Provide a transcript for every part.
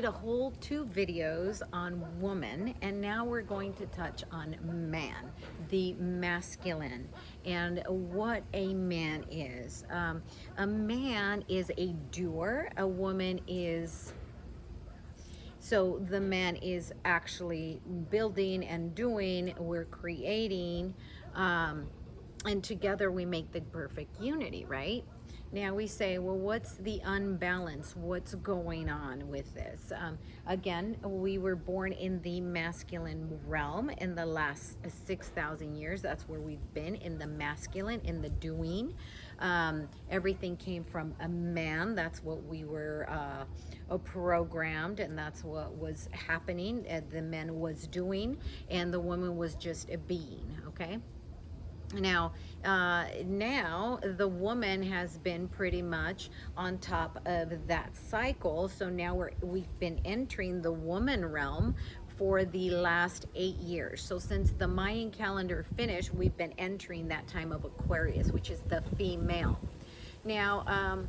Did a whole two videos on woman, and now we're going to touch on man, the masculine, and what a man is. A man is a doer. A woman is, so the man is actually building and doing. We're creating. And together we make the perfect unity, right? Now we say, well, what's the unbalance? What's going on with this? Again, we were born in the masculine realm in the last 6,000 years. That's where we've been, in the masculine, in the doing. Everything came from a man. That's what we were programmed, and that's what was happening. The man was doing, and the woman was just a being, okay? Now, now the woman has been pretty much on top of that cycle. So now we've been entering the woman realm for the last 8 years. So since the Mayan calendar finished, we've been entering that time of Aquarius, which is the female. Now,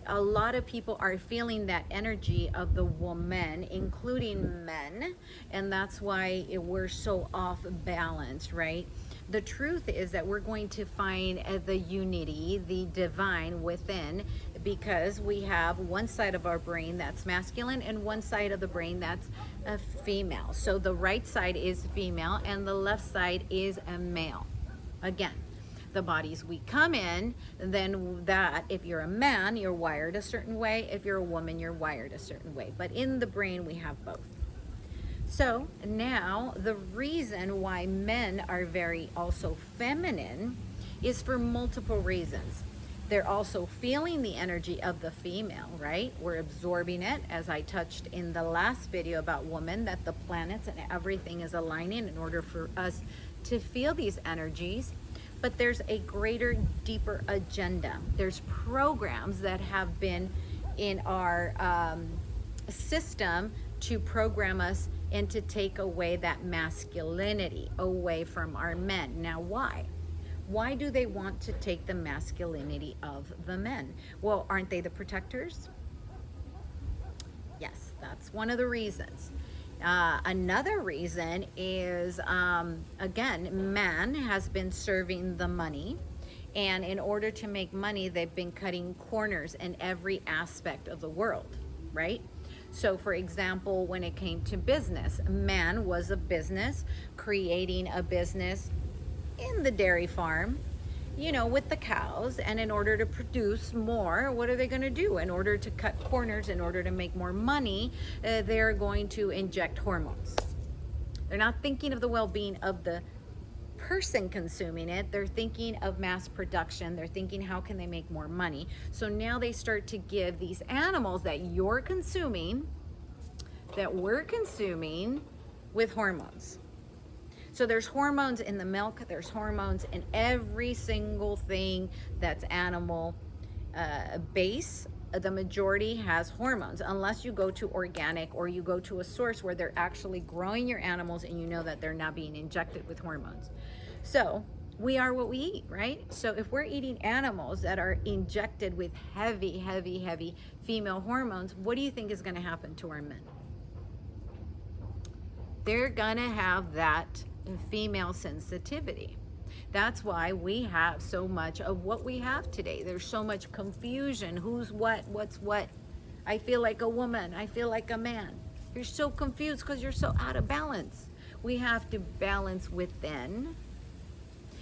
a lot of people are feeling that energy of the woman, including men, and that's why we're so off balance, right? The truth is that we're going to find the unity, the divine within, because we have one side of our brain that's masculine and one side of the brain that's female. So the right side is female and the left side is a male. Again, the bodies we come in, then that if you're a man, you're wired a certain way. If you're a woman, you're wired a certain way. But in the brain, we have both. So now the reason why men are very also feminine is for multiple reasons. They're also feeling the energy of the female, right? We're absorbing it, as I touched in the last video about women, that the planets and everything is aligning in order for us to feel these energies. But there's a greater, deeper agenda. There's programs that have been in our system to program us and to take away that masculinity away from our men. Now, why? Why do they want to take the masculinity of the men? Well, aren't they the protectors? Yes, that's one of the reasons. Another reason is, again, man has been serving the money. And in order to make money, they've been cutting corners in every aspect of the world, right? So, for example, when it came to business, man was a business, creating a business in the dairy farm, with the cows. And in order to produce more, what are they going to do? In order to cut corners, in order to make more money, they're going to inject hormones. They're not thinking of the well-being of the person consuming it. They're thinking of mass production. They're thinking, how can they make more money? So now they start to give these animals that you're consuming, that we're consuming, with hormones. So there's hormones in the milk, there's hormones in every single thing that's animal base. The majority has hormones, unless you go to organic or you go to a source where they're actually growing your animals and you know that they're not being injected with hormones. So we are what we eat, right? So if we're eating animals that are injected with heavy female hormones, what do you think is going to happen to our men? They're going to have that female sensitivity. That's why we have so much of what we have today. There's so much confusion. Who's what? What's what? I feel like a woman. I feel like a man. You're so confused because you're so out of balance. We have to balance within,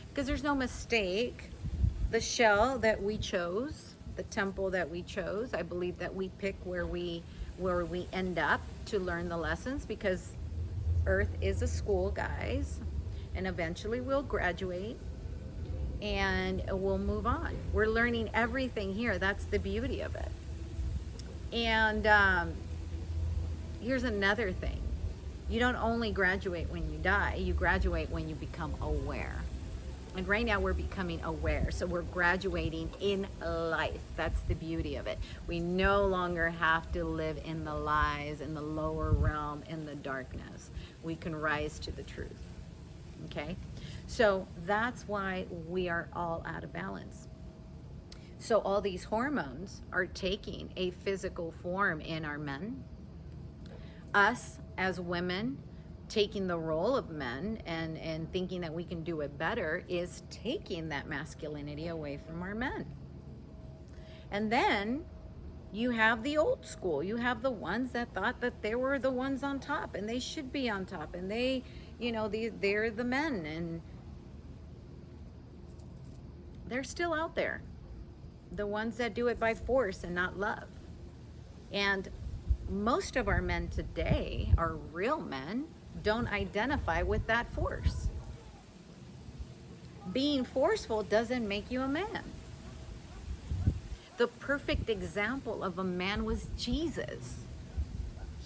because there's no mistake. The shell that we chose, the temple that we chose, I believe that we pick where we end up to learn the lessons, because Earth is a school, guys, and eventually we'll graduate and we'll move on. We're learning everything here. That's the beauty of it. And here's another thing. You don't only graduate when you die, you graduate when you become aware. And right now we're becoming aware. So we're graduating in life. That's the beauty of it. We no longer have to live in the lies, in the lower realm, in the darkness. We can rise to the truth. Okay? So that's why we are all out of balance. So all these hormones are taking a physical form in our men. us as women taking the role of men and thinking that we can do it better is taking that masculinity away from our men. And then you have the old school. You have the ones that thought that they were the ones on top and they should be on top, and they, they're the men, and they're still out there. The ones that do it by force and not love. And most of our men today, our real men, don't identify with that force. Being forceful doesn't make you a man. The perfect example of a man was Jesus.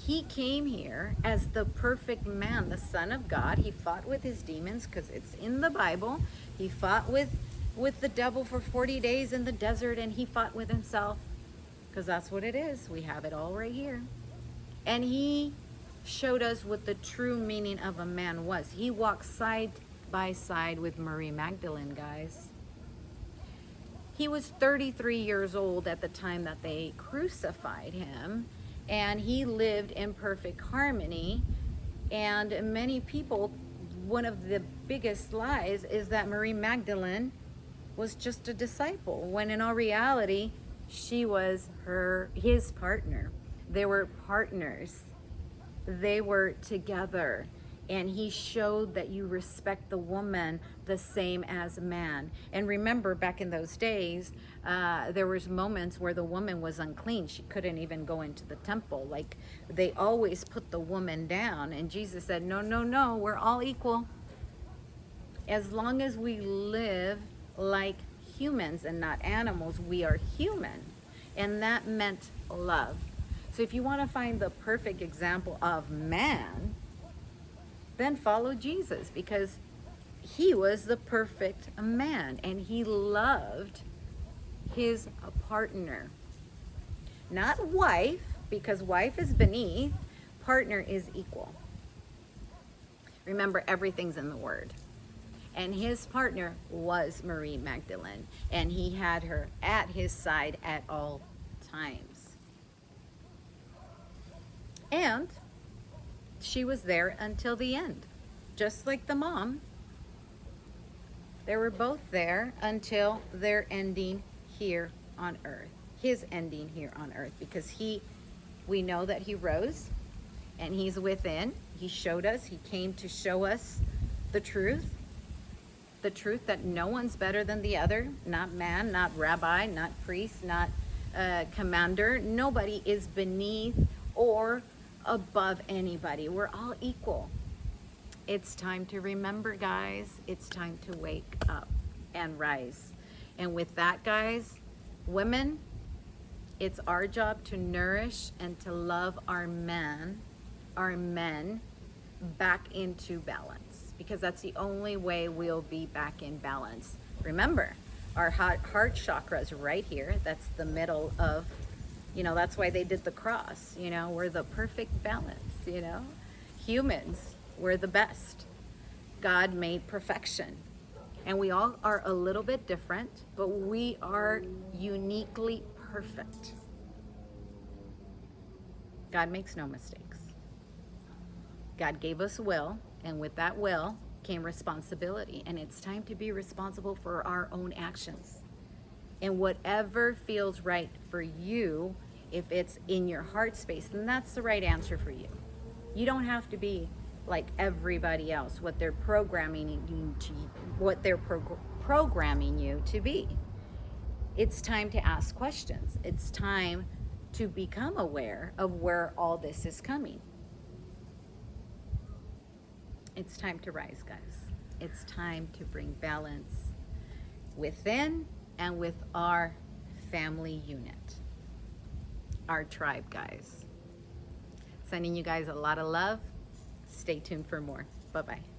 He came here as the perfect man, the Son of God. He fought with his demons, because it's in the Bible. He fought with the devil for 40 days in the desert, and he fought with himself, because that's what it is. We have it all right here. And he showed us what the true meaning of a man was. He walked side by side with Marie Magdalene, guys. He was 33 years old at the time that they crucified him, and he lived in perfect harmony. And many people, one of the biggest lies is that Marie Magdalene was just a disciple, when in all reality, she was his partner. They were partners. They were together. And he showed that you respect the woman the same as a man. And remember, back in those days, there was moments where the woman was unclean. She couldn't even go into the temple. Like, they always put the woman down. And Jesus said, no, no, no, we're all equal. As long as we live like humans and not animals, we are human. And that meant love. So if you want to find the perfect example of man, then follow Jesus, because he was the perfect man, and he loved his partner. Not wife, because wife is beneath, partner is equal. Remember, everything's in the Word. And his partner was Marie Magdalene, and he had her at his side at all times. And she was there until the end, just like the mom. They were both there until their ending here on earth, his ending here on earth, because we know that he rose, and he's within. He showed us, he came to show us the truth that no one's better than the other, not man, not rabbi, not priest, not commander. Nobody is beneath or above anybody. We're all equal. It's time to remember, guys. It's time to wake up and rise. And with that, guys, women, it's our job to nourish and to love our men back into balance, because that's the only way we'll be back in balance. Remember, our heart chakra is right here. That's the middle of, that's why they did the cross. We're the perfect balance. Humans, we're the best. God made perfection, and we all are a little bit different, but we are uniquely perfect. God makes no mistakes. God gave us will, and with that will came responsibility, and it's time to be responsible for our own actions. And whatever feels right for you, if it's in your heart space, then that's the right answer for you. You don't have to be like everybody else, what they're programming you to be. It's time to ask questions. It's time to become aware of where all this is coming. It's time to rise, guys. It's time to bring balance within and with our family unit, our tribe, guys. Sending you guys a lot of love. Stay tuned for more. Bye-bye.